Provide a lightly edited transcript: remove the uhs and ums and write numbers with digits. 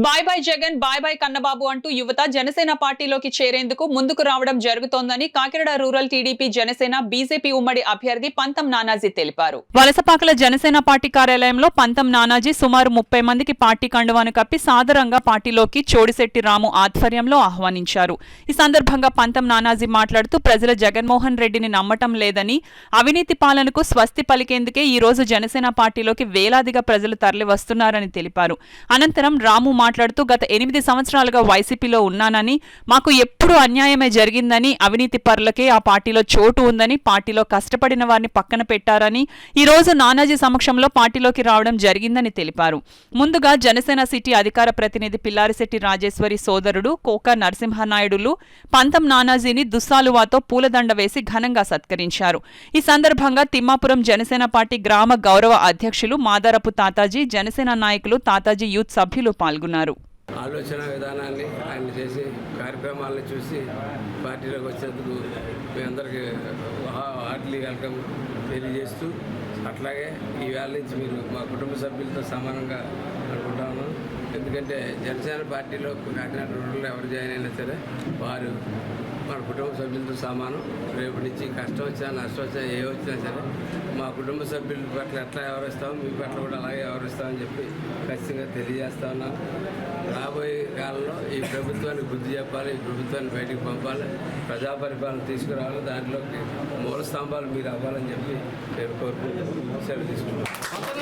Bye bye Jagan bye bye Kannababu అంటూ యువత జనసేన పార్టీలోకి చేరేందుకు ముందుకు రావడం జరుగుతోందని Kakinada rural TDP Janasena BJP ఉమ్మడి అభ్యర్థి పంతం నానాజీ తెలిపారు. వలసపాకల జనసేన పార్టీ కార్యాలయంలో పంతం నానాజీ సుమారు 30 మందికి పార్టీ కండువాను కప్పి సాదరంగా పార్టీలోకి చోడిశెట్టి రాము ఆధ్వర్యంలో ఆహ్వానించారు. ఈ సందర్భంగా పంతం నానాజీ మాట్లాడుతూ ప్రజల జగన్మోహన్ రెడ్డిని నమ్మటం లేదని, అవినీతి పాలనకు స్వస్తి పలికేందుకే ఈ రోజు జనసేన పార్టీలోకి వేలాదిగా ప్రజలు తరలి వస్తున్నారని తెలిపారు. అనంతరం రాము మాట్లాడుతూ గత 8 సంవత్సరాలుగా వైసీపీలో ఉన్నానని, మాకు ఎప్పుడు అన్యాయమే జరిగిందని, అవినీతి పరులకే ఆ పార్టీలో చోటు ఉందని, పార్టీలో కష్టపడిన వారిని పక్కన పెట్టారని, ఈ రోజు నానాజీ సమక్షంలో పార్టీలోకి రావడం జరిగిందని తెలిపారు. ముందుగా జనసేన సిటీ అధికార ప్రతినిధి పిల్లారిశెట్టి రాజేశ్వరి సోదరుడు కోక నరసింహనాయుడులు పంతం నానాజీని దుస్సాలువాతో పూలదండ వేసి ఘనంగా సత్కరించారు. ఈ సందర్భంగా తిమ్మాపురం జనసేన పార్టీ గ్రామ గౌరవ అధ్యక్షులు మాదారపు తాతాజీ, జనసేన నాయకులు, తాతాజీ యూత్ సభ్యులు పాల్గొన్నారు. ఆలోచన విధానాన్ని ఆయన చేసి కార్యక్రమాలను చూసి పార్టీలోకి వచ్చేందుకు మీ అందరికీ హార్ట్లీ వెల్కమ్ తెలియజేస్తూ, అట్లాగే ఈ వేళ నుంచి మీరు మా కుటుంబ సభ్యులతో సమానంగా అనుకుంటాను. ఎందుకంటే జనసేన పార్టీలో కాకినాడ రూరల్లో ఎవరు జాయిన్ అయినా సరే వారు మన కుటుంబ సభ్యులతో సమానం. రేపు నుంచి కష్టం వచ్చినా నష్టం వచ్చినా ఏ వచ్చినా సరే మా కుటుంబ సభ్యుల పట్ల ఎట్లా వ్యవహరిస్తామో మీ పట్ల కూడా అలాగే వ్యవహరిస్తామని చెప్పి ఖచ్చితంగా తెలియజేస్తా ఉన్నాం. రాబోయే కాలంలో ఈ ప్రభుత్వానికి బుద్ధి చెప్పాలి, ఈ ప్రభుత్వాన్ని బయటికి పంపాలి, ప్రజా పరిపాలన తీసుకురావాలి, దాంట్లోకి మూల స్తంభాలు మీరు అవ్వాలని చెప్పి నేను కోరుకుంటూ సెలవు తీసుకున్నాను.